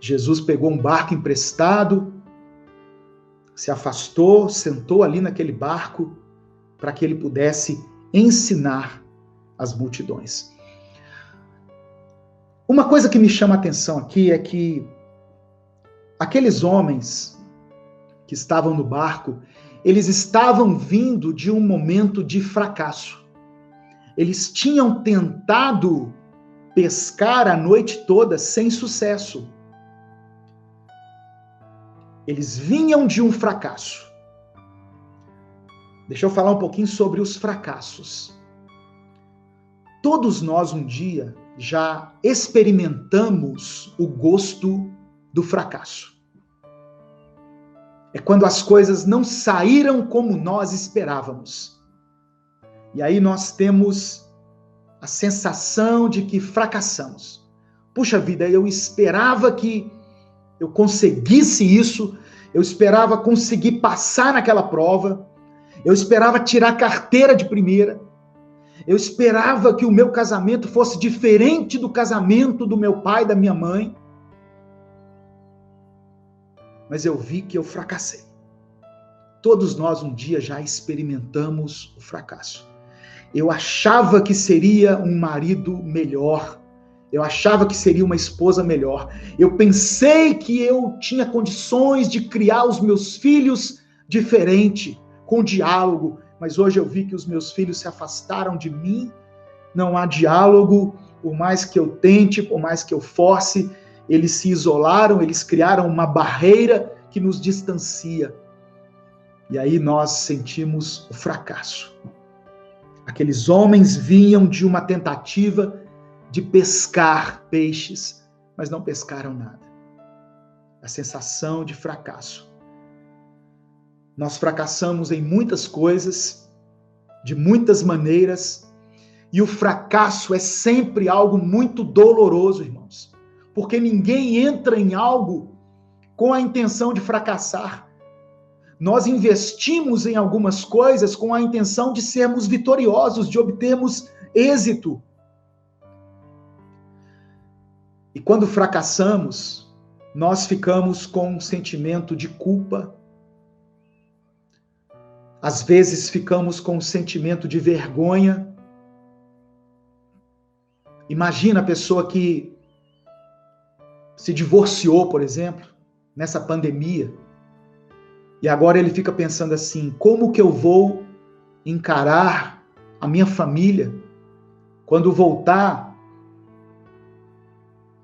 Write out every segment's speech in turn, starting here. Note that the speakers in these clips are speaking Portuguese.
Jesus pegou um barco emprestado, se afastou, sentou ali naquele barco para que ele pudesse ensinar as multidões. Uma coisa que me chama a atenção aqui é que aqueles homens que estavam no barco, eles estavam vindo de um momento de fracasso. Eles tinham tentado pescar a noite toda sem sucesso. Eles vinham de um fracasso. Deixa eu falar um pouquinho sobre os fracassos. Todos nós um dia já experimentamos o gosto do fracasso. É quando as coisas não saíram como nós esperávamos. E aí nós temos a sensação de que fracassamos. Puxa vida, eu esperava que eu conseguisse isso, eu esperava conseguir passar naquela prova, eu esperava tirar carteira de primeira, eu esperava que o meu casamento fosse diferente do casamento do meu pai e da minha mãe, mas eu vi que eu fracassei. Todos nós um dia já experimentamos o fracasso. Eu achava que seria um marido melhor, eu achava que seria uma esposa melhor, eu pensei que eu tinha condições de criar os meus filhos diferente, com diálogo, mas hoje eu vi que os meus filhos se afastaram de mim, não há diálogo, por mais que eu tente, por mais que eu force, eles se isolaram, eles criaram uma barreira que nos distancia. E aí nós sentimos o fracasso. Aqueles homens vinham de uma tentativa de pescar peixes, mas não pescaram nada. A sensação de fracasso. Nós fracassamos em muitas coisas, de muitas maneiras, e o fracasso é sempre algo muito doloroso, irmãos, porque ninguém entra em algo com a intenção de fracassar. Nós investimos em algumas coisas com a intenção de sermos vitoriosos, de obtermos êxito. E quando fracassamos, nós ficamos com um sentimento de culpa. Às vezes ficamos com um sentimento de vergonha. Imagina a pessoa que se divorciou, por exemplo, nessa pandemia. E agora ele fica pensando assim, como que eu vou encarar a minha família quando voltar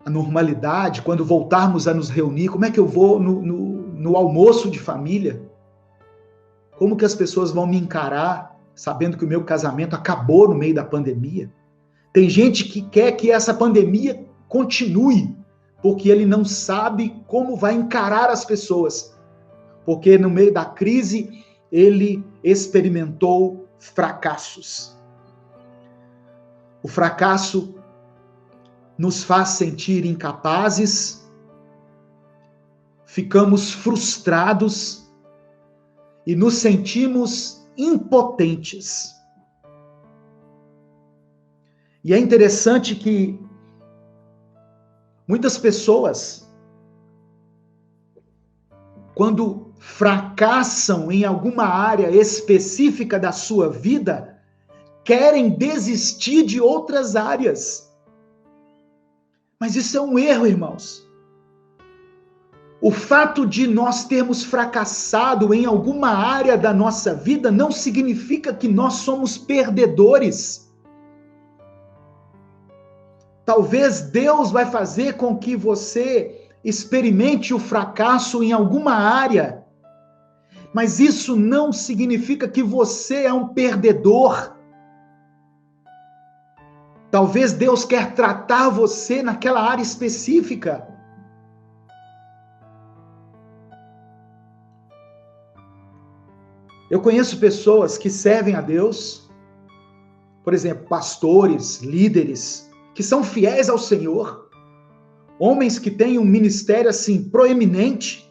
a normalidade, quando voltarmos a nos reunir, como é que eu vou no almoço de família? Como que as pessoas vão me encarar sabendo que o meu casamento acabou no meio da pandemia? Tem gente que quer que essa pandemia continue, porque ele não sabe como vai encarar as pessoas. Porque no meio da crise, ele experimentou fracassos. O fracasso nos faz sentir incapazes, ficamos frustrados e nos sentimos impotentes. E é interessante que muitas pessoas, quando fracassam em alguma área específica da sua vida, querem desistir de outras áreas. Mas isso é um erro, irmãos. O fato de nós termos fracassado em alguma área da nossa vida não significa que nós somos perdedores. Talvez Deus vai fazer com que você experimente o fracasso em alguma área, mas isso não significa que você é um perdedor. Talvez Deus quer tratar você naquela área específica. Eu conheço pessoas que servem a Deus, por exemplo, pastores, líderes, que são fiéis ao Senhor, homens que têm um ministério assim proeminente,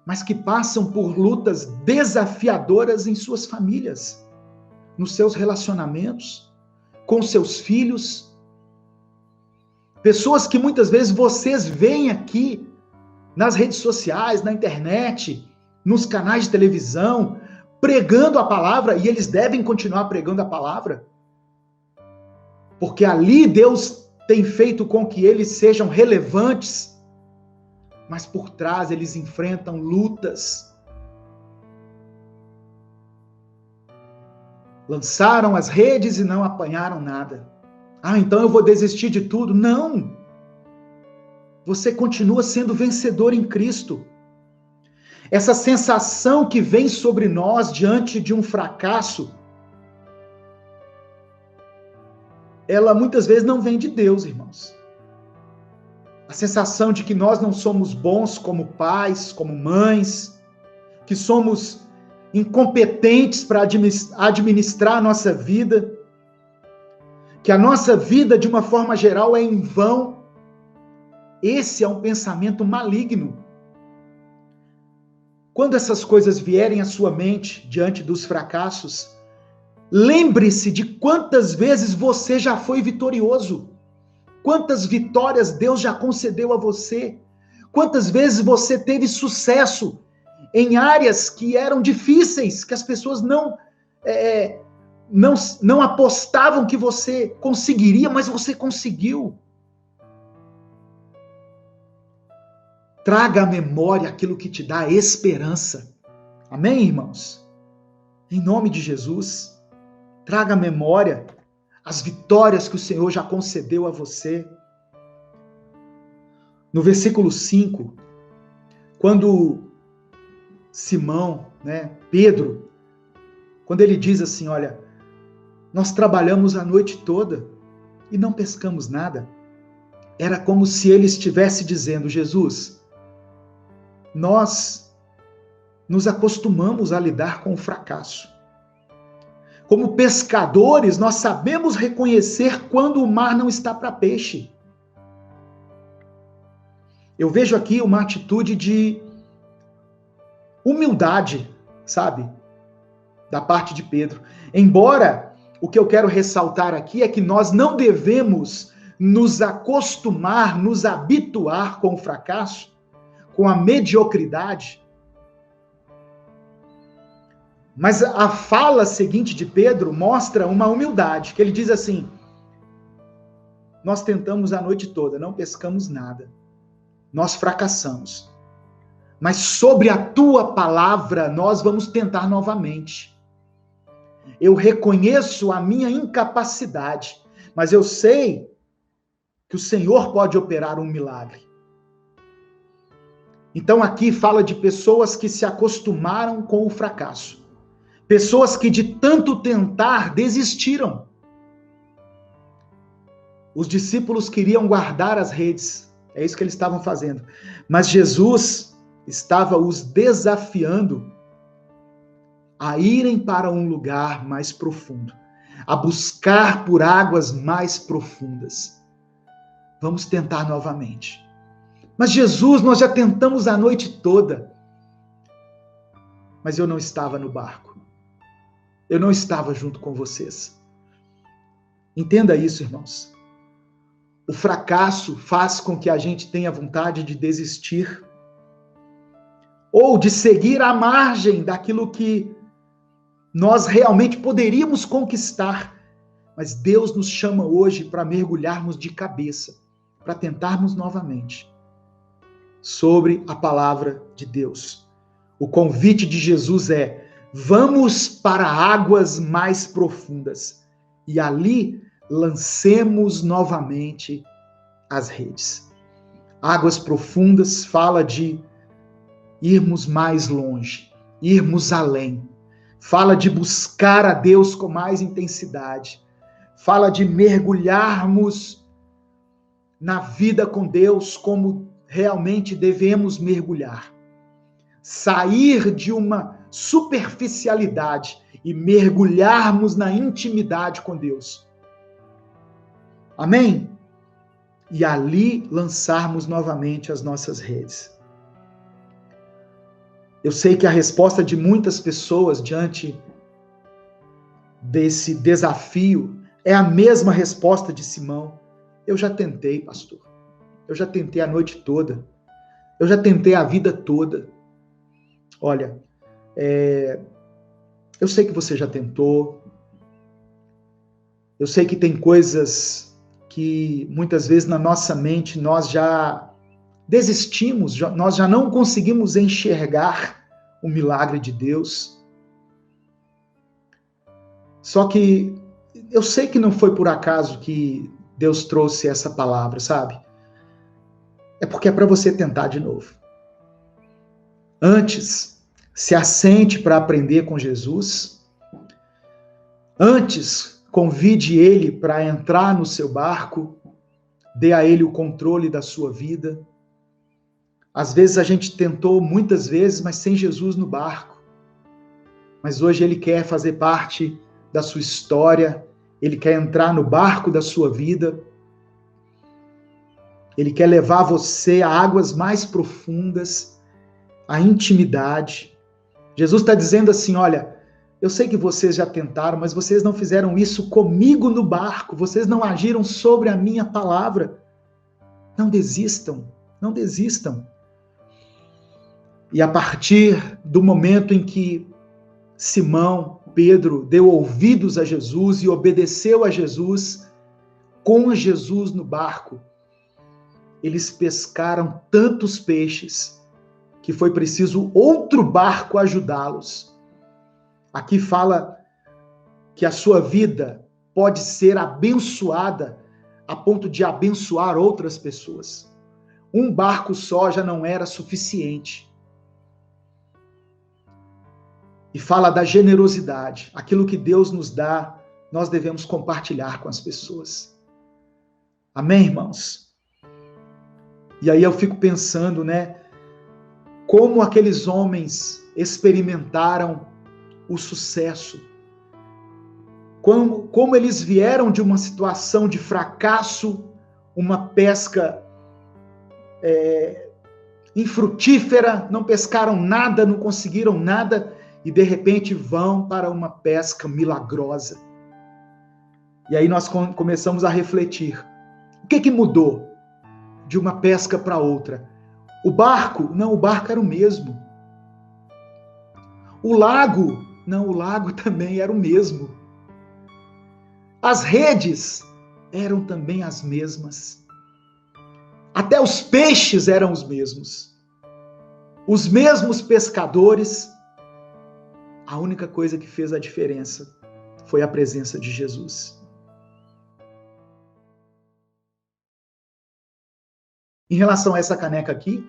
mas que passam por lutas desafiadoras em suas famílias, nos seus relacionamentos, com seus filhos. Pessoas que muitas vezes vocês veem aqui nas redes sociais, na internet, nos canais de televisão, pregando a palavra, e eles devem continuar pregando a palavra, porque ali Deus tem feito com que eles sejam relevantes, mas por trás eles enfrentam lutas. Lançaram as redes e não apanharam nada. Então eu vou desistir de tudo? Não! Você continua sendo vencedor em Cristo. Essa sensação que vem sobre nós diante de um fracasso, ela muitas vezes não vem de Deus, irmãos. A sensação de que nós não somos bons como pais, como mães, que somos incompetentes para administrar a nossa vida, que a nossa vida, de uma forma geral, é em vão. Esse é um pensamento maligno. Quando essas coisas vierem à sua mente diante dos fracassos, lembre-se de quantas vezes você já foi vitorioso. Quantas vitórias Deus já concedeu a você. Quantas vezes você teve sucesso em áreas que eram difíceis, que as pessoas não apostavam que você conseguiria, mas você conseguiu. Traga à memória aquilo que te dá esperança. Amém, irmãos? Em nome de Jesus, traga à memória as vitórias que o Senhor já concedeu a você. No versículo 5, quando Simão, Pedro, quando ele diz assim, olha, nós trabalhamos a noite toda e não pescamos nada. Era como se ele estivesse dizendo, Jesus, nós nos acostumamos a lidar com o fracasso. Como pescadores, nós sabemos reconhecer quando o mar não está para peixe. Eu vejo aqui uma atitude de humildade, sabe? Da parte de Pedro. Embora o que eu quero ressaltar aqui é que nós não devemos nos acostumar, nos habituar com o fracasso, com a mediocridade. Mas a fala seguinte de Pedro mostra uma humildade, que ele diz assim, nós tentamos a noite toda, não pescamos nada. Nós fracassamos. Mas sobre a tua palavra, nós vamos tentar novamente. Eu reconheço a minha incapacidade, mas eu sei que o Senhor pode operar um milagre. Então aqui fala de pessoas que se acostumaram com o fracasso. Pessoas que de tanto tentar desistiram. Os discípulos queriam guardar as redes. É isso que eles estavam fazendo. Mas Jesus estava os desafiando a irem para um lugar mais profundo, a buscar por águas mais profundas. Vamos tentar novamente. Mas Jesus, nós já tentamos a noite toda. Mas eu não estava no barco. Eu não estava junto com vocês. Entenda isso, irmãos. O fracasso faz com que a gente tenha vontade de desistir ou de seguir à margem daquilo que nós realmente poderíamos conquistar. Mas Deus nos chama hoje para mergulharmos de cabeça, para tentarmos novamente sobre a palavra de Deus. O convite de Jesus é: vamos para águas mais profundas e ali lancemos novamente as redes. Águas profundas fala de irmos mais longe, irmos além. Fala de buscar a Deus com mais intensidade. Fala de mergulharmos na vida com Deus como realmente devemos mergulhar. Sair de uma superficialidade e mergulharmos na intimidade com Deus. Amém? E ali lançarmos novamente as nossas redes. Eu sei que a resposta de muitas pessoas diante desse desafio é a mesma resposta de Simão. Eu já tentei, pastor. Eu já tentei a noite toda. Eu já tentei a vida toda. Olha, eu sei que você já tentou. Eu sei que tem coisas que muitas vezes na nossa mente nós já desistimos, nós já não conseguimos enxergar o milagre de Deus. Só que eu sei que não foi por acaso que Deus trouxe essa palavra, sabe? É porque é para você tentar de novo. Antes, se assente para aprender com Jesus. Antes, convide ele para entrar no seu barco. Dê a ele o controle da sua vida. Às vezes a gente tentou muitas vezes, mas sem Jesus no barco. Mas hoje ele quer fazer parte da sua história. Ele quer entrar no barco da sua vida. Ele quer levar você a águas mais profundas, a intimidade. Jesus está dizendo assim, olha, eu sei que vocês já tentaram, mas vocês não fizeram isso comigo no barco, vocês não agiram sobre a minha palavra. Não desistam, não desistam. E a partir do momento em que Simão, Pedro, deu ouvidos a Jesus e obedeceu a Jesus, com Jesus no barco, eles pescaram tantos peixes que foi preciso outro barco ajudá-los. Aqui fala que a sua vida pode ser abençoada a ponto de abençoar outras pessoas. Um barco só já não era suficiente. E fala da generosidade. Aquilo que Deus nos dá, nós devemos compartilhar com as pessoas. Amém, irmãos? E aí eu fico pensando, né? Como aqueles homens experimentaram o sucesso. Como eles vieram de uma situação de fracasso, uma pesca infrutífera, não pescaram nada, não conseguiram nada, e de repente vão para uma pesca milagrosa. E aí nós começamos a refletir. O que mudou de uma pesca para outra? O barco? Não, o barco era o mesmo. O lago? Não, o lago também era o mesmo. As redes eram também as mesmas. Até os peixes eram os mesmos. Os mesmos pescadores. A única coisa que fez a diferença foi a presença de Jesus. Em relação a essa caneca aqui,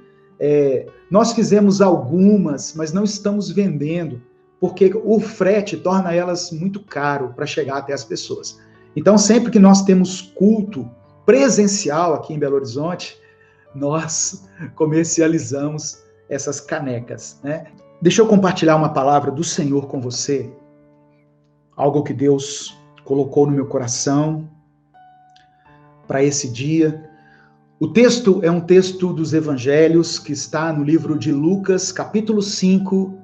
nós fizemos algumas, mas não estamos vendendo, porque o frete torna elas muito caro para chegar até as pessoas. Então, sempre que nós temos culto presencial aqui em Belo Horizonte, nós comercializamos essas canecas, né? Deixa eu compartilhar uma palavra do Senhor com você, algo que Deus colocou no meu coração para esse dia. O texto é um texto dos evangelhos que está no livro de Lucas, capítulo 5,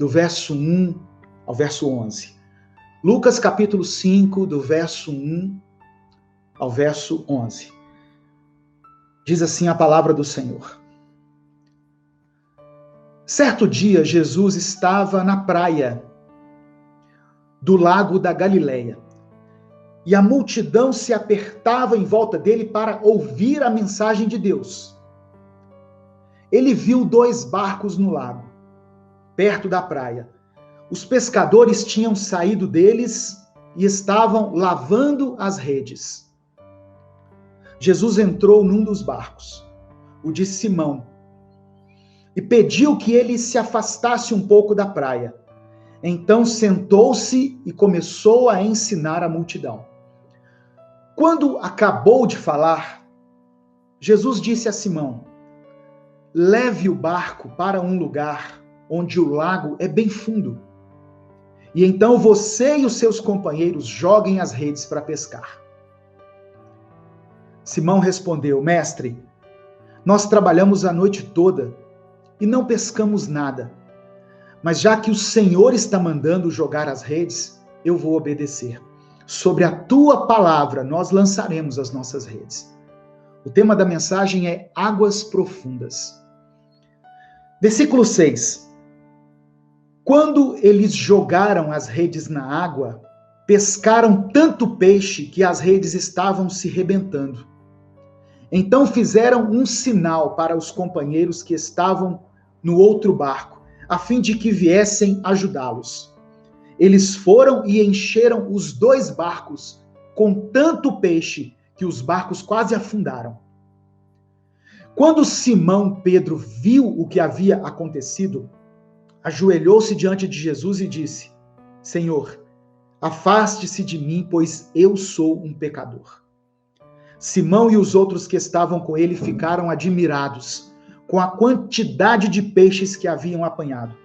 do verso 1 ao verso 11. Lucas, capítulo 5, do verso 1 ao verso 11. Diz assim a palavra do Senhor. Certo dia, Jesus estava na praia do lago da Galileia, e a multidão se apertava em volta dele para ouvir a mensagem de Deus. Ele viu 2 barcos no lago, perto da praia. Os pescadores tinham saído deles e estavam lavando as redes. Jesus entrou num dos barcos, o de Simão, e pediu que ele se afastasse um pouco da praia. Então sentou-se e começou a ensinar a multidão. Quando acabou de falar, Jesus disse a Simão: leve o barco para um lugar onde o lago é bem fundo. E então você e os seus companheiros joguem as redes para pescar. Simão respondeu: mestre, nós trabalhamos a noite toda e não pescamos nada. Mas já que o Senhor está mandando jogar as redes, eu vou obedecer. Sobre a tua palavra nós lançaremos as nossas redes. O tema da mensagem é águas profundas. Versículo 6. Quando eles jogaram as redes na água, pescaram tanto peixe que as redes estavam se rebentando. Então fizeram um sinal para os companheiros que estavam no outro barco, a fim de que viessem ajudá-los. Eles foram e encheram os 2 barcos com tanto peixe que os barcos quase afundaram. Quando Simão Pedro viu o que havia acontecido, ajoelhou-se diante de Jesus e disse: Senhor, afaste-se de mim, pois eu sou um pecador. Simão e os outros que estavam com ele ficaram admirados com a quantidade de peixes que haviam apanhado.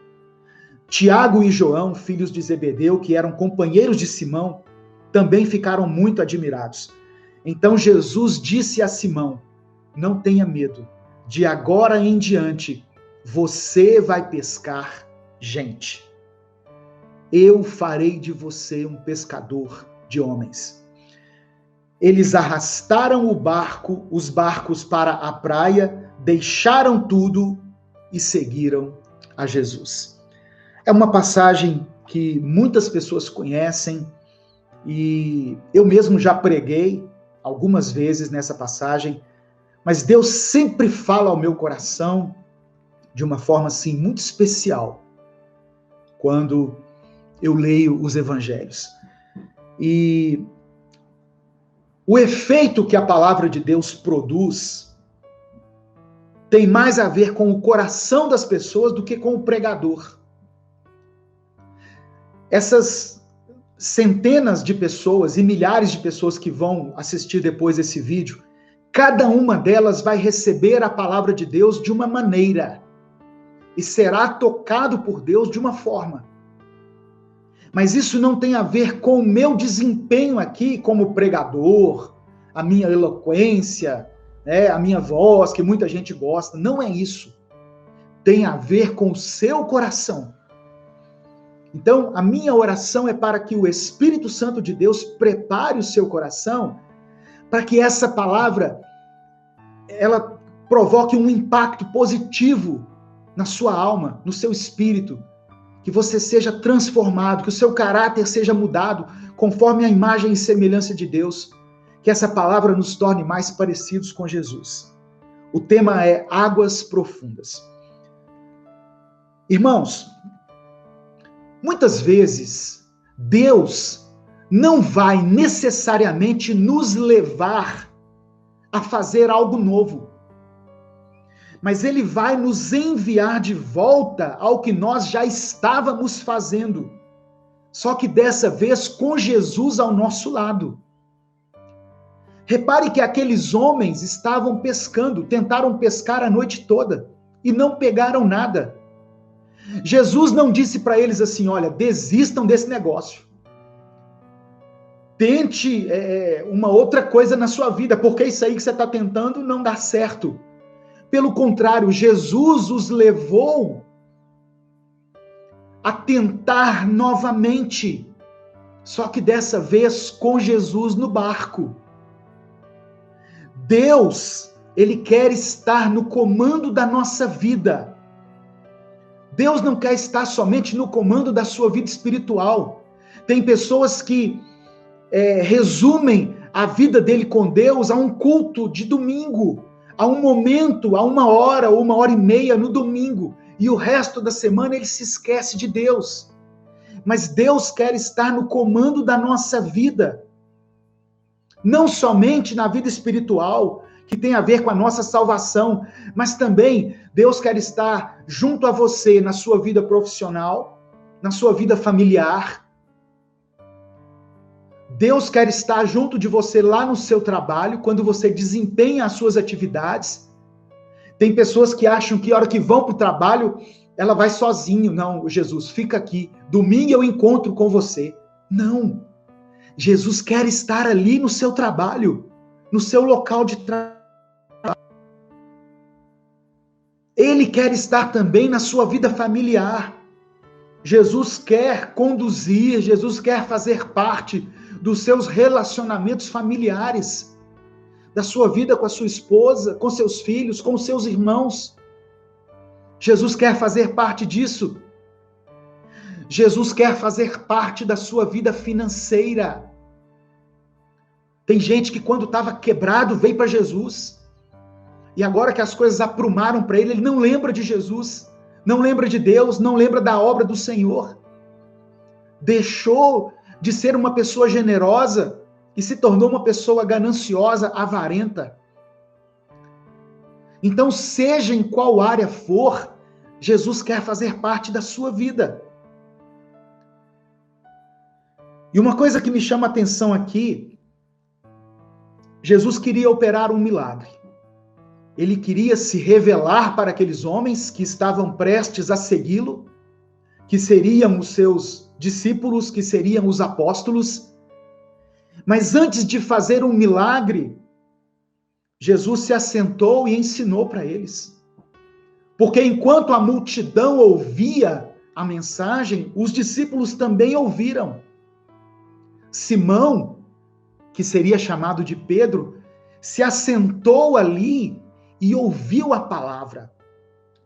Tiago e João, filhos de Zebedeu, que eram companheiros de Simão, também ficaram muito admirados. Então Jesus disse a Simão: não tenha medo, de agora em diante você vai pescar gente. Eu farei de você um pescador de homens. Eles arrastaram os barcos para a praia, deixaram tudo e seguiram a Jesus. É uma passagem que muitas pessoas conhecem e eu mesmo já preguei algumas vezes nessa passagem, mas Deus sempre fala ao meu coração de uma forma assim muito especial quando eu leio os evangelhos. E o efeito que a palavra de Deus produz tem mais a ver com o coração das pessoas do que com o pregador. Essas centenas de pessoas e milhares de pessoas que vão assistir depois esse vídeo, cada uma delas vai receber a palavra de Deus de uma maneira e será tocado por Deus de uma forma. Mas isso não tem a ver com o meu desempenho aqui como pregador, a minha eloquência, a minha voz, que muita gente gosta. Não é isso. Tem a ver com o seu coração. Então, a minha oração é para que o Espírito Santo de Deus prepare o seu coração para que essa palavra ela provoque um impacto positivo na sua alma, no seu espírito, que você seja transformado, que o seu caráter seja mudado conforme a imagem e semelhança de Deus, que essa palavra nos torne mais parecidos com Jesus. O tema é águas profundas. Irmãos, muitas vezes Deus não vai necessariamente nos levar a fazer algo novo, mas Ele vai nos enviar de volta ao que nós já estávamos fazendo, só que dessa vez com Jesus ao nosso lado. Repare que aqueles homens estavam pescando, tentaram pescar a noite toda e não pegaram nada. Jesus não disse para eles assim: olha, desistam desse negócio. Tente uma outra coisa na sua vida, porque isso aí que você está tentando não dá certo. Pelo contrário, Jesus os levou a tentar novamente, só que dessa vez com Jesus no barco. Deus, Ele quer estar no comando da nossa vida. Deus não quer estar somente no comando da sua vida espiritual. Tem pessoas que resumem a vida dele com Deus a um culto de domingo, a um momento, a 1 hora ou 1h30 no domingo, e o resto da semana ele se esquece de Deus. Mas Deus quer estar no comando da nossa vida, não somente na vida espiritual, que tem a ver com a nossa salvação, mas também Deus quer estar junto a você na sua vida profissional, na sua vida familiar. Deus quer estar junto de você lá no seu trabalho, quando você desempenha as suas atividades. Tem pessoas que acham que a hora que vão para o trabalho, ela vai sozinho. Não, Jesus, fica aqui. Domingo eu encontro com você. Não. Jesus quer estar ali no seu trabalho, no seu local de trabalho. Ele quer estar também na sua vida familiar. Jesus quer conduzir, Jesus quer fazer parte dos seus relacionamentos familiares, da sua vida com a sua esposa, com seus filhos, com seus irmãos. Jesus quer fazer parte disso. Jesus quer fazer parte da sua vida financeira. Tem gente que quando estava quebrado veio para Jesus. E agora que as coisas aprumaram para ele, ele não lembra de Jesus, não lembra de Deus, não lembra da obra do Senhor. Deixou de ser uma pessoa generosa e se tornou uma pessoa gananciosa, avarenta. Então, seja em qual área for, Jesus quer fazer parte da sua vida. E uma coisa que me chama a atenção aqui, Jesus queria operar um milagre. Ele queria se revelar para aqueles homens que estavam prestes a segui-lo, que seriam os seus discípulos, que seriam os apóstolos. Mas antes de fazer um milagre, Jesus se assentou e ensinou para eles. Porque enquanto a multidão ouvia a mensagem, os discípulos também ouviram. Simão, que seria chamado de Pedro, se assentou ali e ouviu a palavra.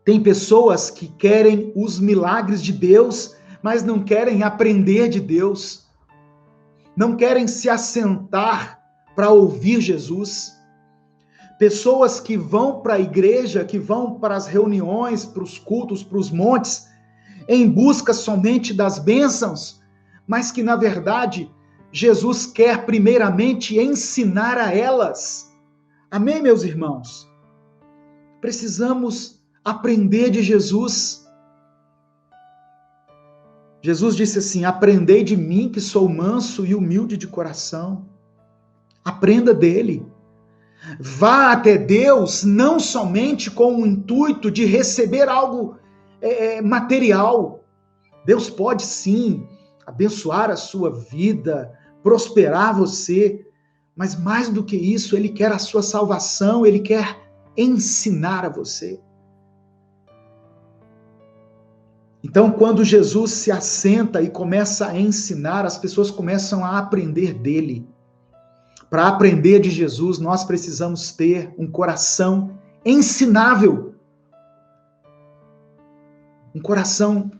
Tem pessoas que querem os milagres de Deus, mas não querem aprender de Deus. Não querem se assentar para ouvir Jesus. Pessoas que vão para a igreja, que vão para as reuniões, para os cultos, para os montes, em busca somente das bênçãos, mas que, na verdade, Jesus quer primeiramente ensinar a elas. Amém, meus irmãos? Precisamos aprender de Jesus. Jesus disse assim: aprendei de mim que sou manso e humilde de coração. Aprenda dele. Vá até Deus não somente com o intuito de receber algo material. Deus pode sim abençoar a sua vida, prosperar você, mas mais do que isso, Ele quer a sua salvação, Ele quer ensinar a você. Então, quando Jesus se assenta e começa a ensinar, as pessoas começam a aprender dele. Para aprender de Jesus, nós precisamos ter um coração ensinável. Um coração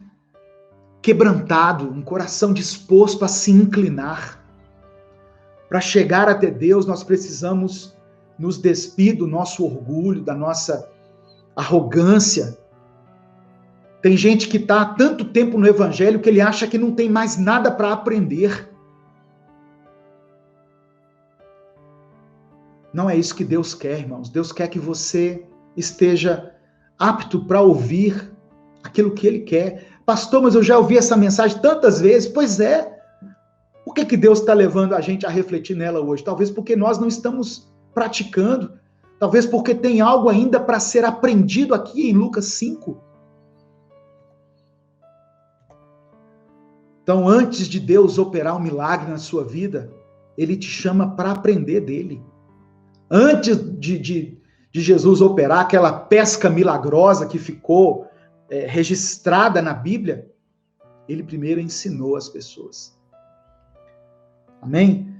quebrantado, um coração disposto a se inclinar. Para chegar até Deus, nós precisamos nos despir do nosso orgulho, da nossa arrogância. Tem gente que está há tanto tempo no Evangelho que ele acha que não tem mais nada para aprender. Não é isso que Deus quer, irmãos. Deus quer que você esteja apto para ouvir aquilo que Ele quer. Pastor, mas eu já ouvi essa mensagem tantas vezes. Pois é. Por que Deus está levando a gente a refletir nela hoje? Talvez porque nós não estamos praticando. Talvez porque tem algo ainda para ser aprendido aqui em Lucas 5. Então, antes de Deus operar um milagre na sua vida, Ele te chama para aprender dele. Antes de Jesus operar aquela pesca milagrosa que ficou registrada na Bíblia, Ele primeiro ensinou as pessoas. Amém?